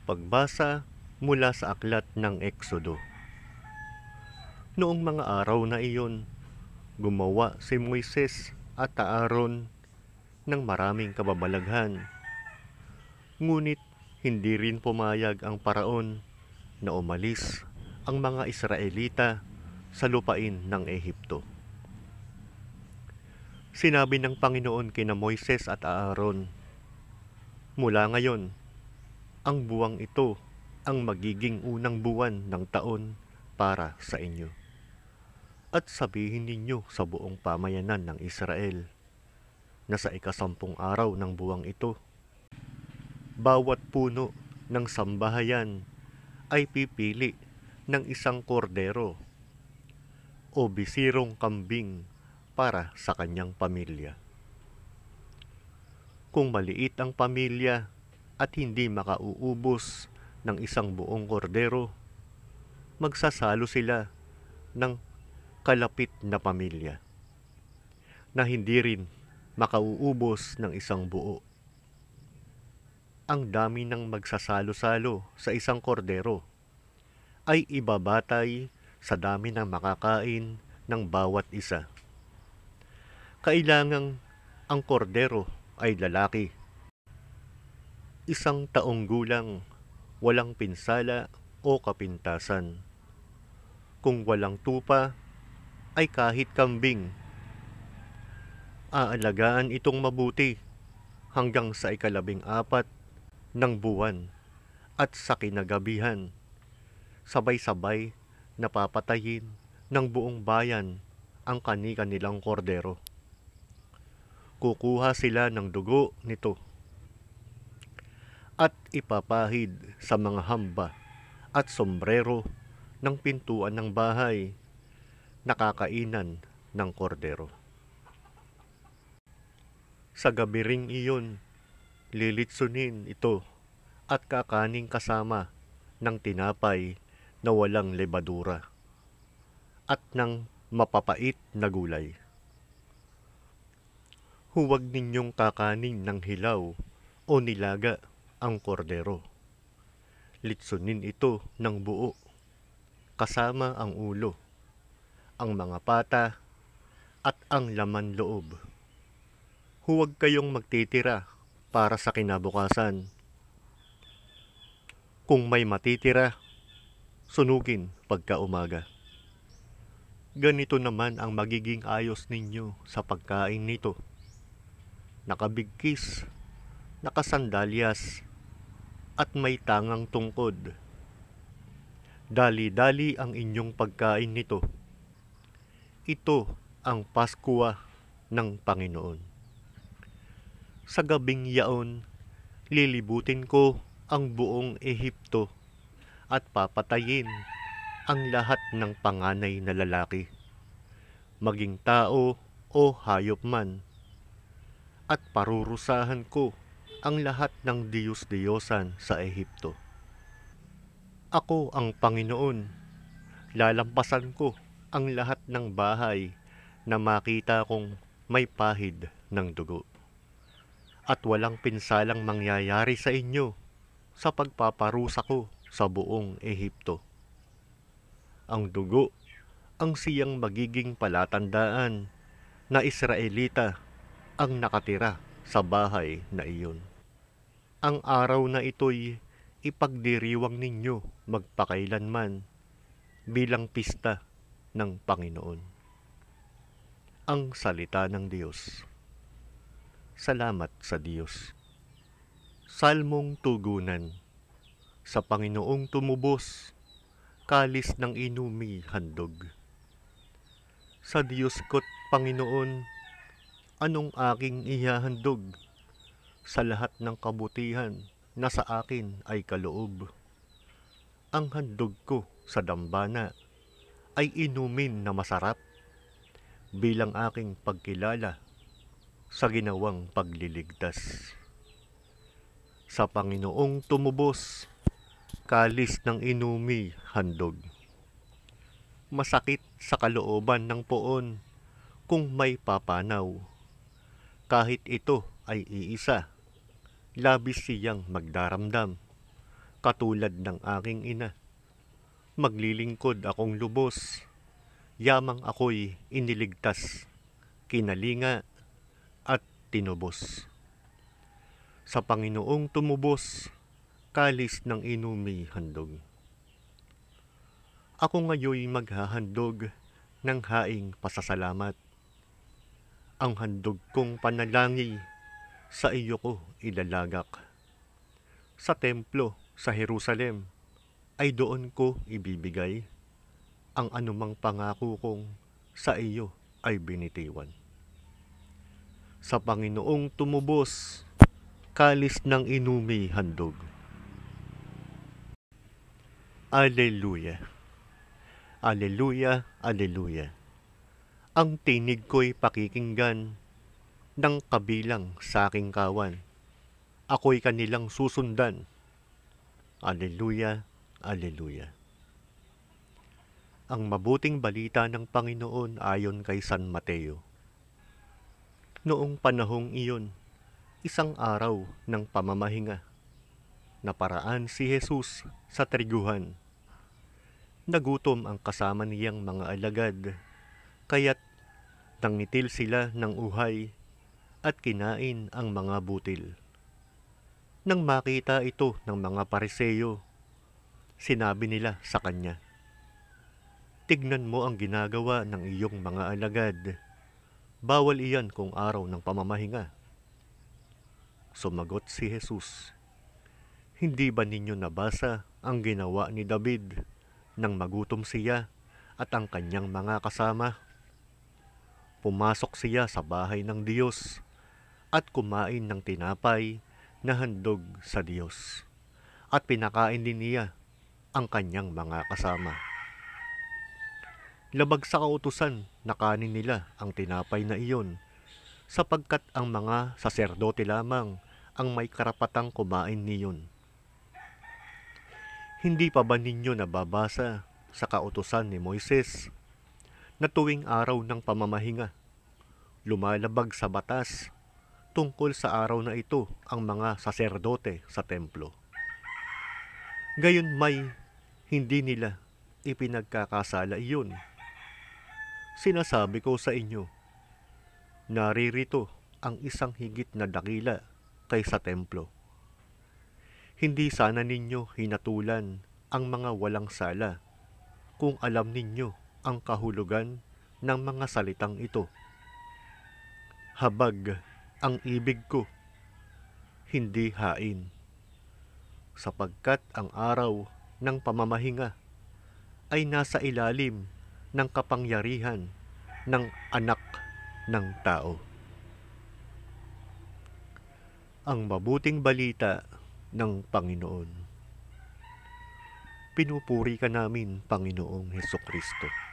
Pagbasa mula sa aklat ng Eksodo. Noong mga araw na iyon, gumawa si Moises at Aaron ng maraming kababalaghan. Ngunit hindi rin pumayag ang paraon na umalis ang mga Israelita sa lupain ng Ehipto. Sinabi ng Panginoon kina Moises at Aaron, "Mula ngayon, ang buwang ito ang magiging unang buwan ng taon para sa inyo. At sabihin ninyo sa buong pamayanan ng Israel na sa ikasampung araw ng buwang ito, bawat puno ng sambahayan ay pipili ng isang kordero o bisirong kambing para sa kanyang pamilya. Kung maliit ang pamilya at hindi makauubos ng isang buong kordero, magsasalo sila ng kalapit na pamilya na hindi rin makauubos ng isang buo. Ang dami ng magsasalo-salo sa isang kordero ay ibabatay sa dami ng makakain ng bawat isa. Kailangang ang kordero ay lalaki, 1 taong gulang, walang pinsala o kapintasan. Kung walang tupa, ay kahit kambing. Aalagaan itong mabuti hanggang sa 14 ng buwan at sa kinagabihan, sabay-sabay napapatayin ng buong bayan ang kani-kanilang kordero. Kukuha sila ng dugo nito at ipapahid sa mga hamba at sombrero ng pintuan ng bahay na kakainan ng kordero. Sa gabi ring iyon, lilitsunin ito at kakaning kasama ng tinapay na walang lebadura at ng mapapait na gulay. Huwag ninyong kakanin ng hilaw o nilaga ang kordero. Litsunin ito ng buo, kasama ang ulo, ang mga pata, at ang laman loob. Huwag kayong magtitira para sa kinabukasan. Kung may matitira, sunugin pagkaumaga. Ganito naman ang magiging ayos ninyo sa pagkain nito: nakabigkis, nakasandalyas, at may tangang tungkod. Dali-dali ang inyong pagkain nito. Ito ang Paskwa ng Panginoon. Sa gabing yaon, lilibutin ko ang buong Ehipto at papatayin ang lahat ng panganay na lalaki, maging tao o hayop man, at parurusahan ko ang lahat ng diyos-diyosan sa Ehipto. Ako ang Panginoon, lalampasan ko ang lahat ng bahay na makita kong may pahid ng dugo. At walang pinsalang mangyayari sa inyo sa pagpaparusa ko sa buong Ehipto. Ang dugo ang siyang magiging palatandaan na Israelita ang nakatira sa bahay na iyon. Ang araw na ito'y ipagdiriwang ninyo magpakailanman bilang pista ng Panginoon. Ang salita ng Diyos. Salamat sa Diyos. Salmong tugunan. Sa Panginoong tumubos, kalis ng inumi handog. Sa Diyos ko't Panginoon, anong aking ihahandog sa lahat ng kabutihan na sa akin ay kaloob? Ang handog ko sa dambana ay inumin na masarap bilang aking pagkilala sa ginawang pagliligtas. Sa Panginoong tumubos, kalis ng inumi handog. Masakit sa kalooban ng poon kung may papanaw. Kahit ito ay iisa, labis siyang magdaramdam. katulad ng aking ina. Maglilingkod akong lubos, yamang ako'y iniligtas, kinalinga at tinubos. Sa Panginoong tumubos, kalis ng inumi handog. Ako ngayoy maghahandog ng haing pasasalamat. Ang handog kong panalangin sa iyo ko ilalagak. Sa templo sa Jerusalem ay doon ko ibibigay ang anumang pangako kong sa iyo ay binitiwan. Sa Panginoong tumubos, kalis ng inumi handog. Aleluya! Aleluya! Aleluya! Ang tinig ko'y pakikinggan ng kabilang sa aking kawan. Ako'y kanilang susundan. Aleluya! Aleluya! Ang mabuting balita ng Panginoon ayon kay San Mateo. Noong panahong iyon, isang araw ng pamamahinga, naparaan si Jesus sa triguhan. Nagutom ang kasama niyang mga alagad, kaya't nangitil sila ng uhay at kinain ang mga butil. Nang makita ito ng mga Pariseo, sinabi nila sa kanya, "Tignan mo ang ginagawa ng iyong mga alagad. Bawal iyan kung araw ng pamamahinga." Sumagot si Jesus, "Hindi ba ninyo nabasa ang ginawa ni David nang magutom siya at ang kanyang mga kasama? Pumasok siya sa bahay ng Diyos at kumain ng tinapay na handog sa Diyos, at pinakain din niya ang kanyang mga kasama. Labag sa kautusan na kanin nila ang tinapay na iyon, sapagkat ang mga saserdote lamang ang may karapatang kumain niyon. Hindi pa ba ninyo nababasa sa kautusan ni Moises na tuwing araw ng pamamahinga, lumalabag sa batas tungkol sa araw na ito ang mga saserdote sa templo? Gayon may hindi nila ipinagkakasala iyon. Sinasabi ko sa inyo, naririto ang isang higit na dakila kaysa templo. Hindi sana ninyo hinatulan ang mga walang sala kung alam ninyo ang kahulugan ng mga salitang ito. Habag ang ibig ko, hindi hain, sapagkat ang araw ng pamamahinga ay nasa ilalim ng kapangyarihan ng Anak ng Tao. Ang mabuting balita ng Panginoon. Pinupuri ka namin, Panginoong Hesukristo.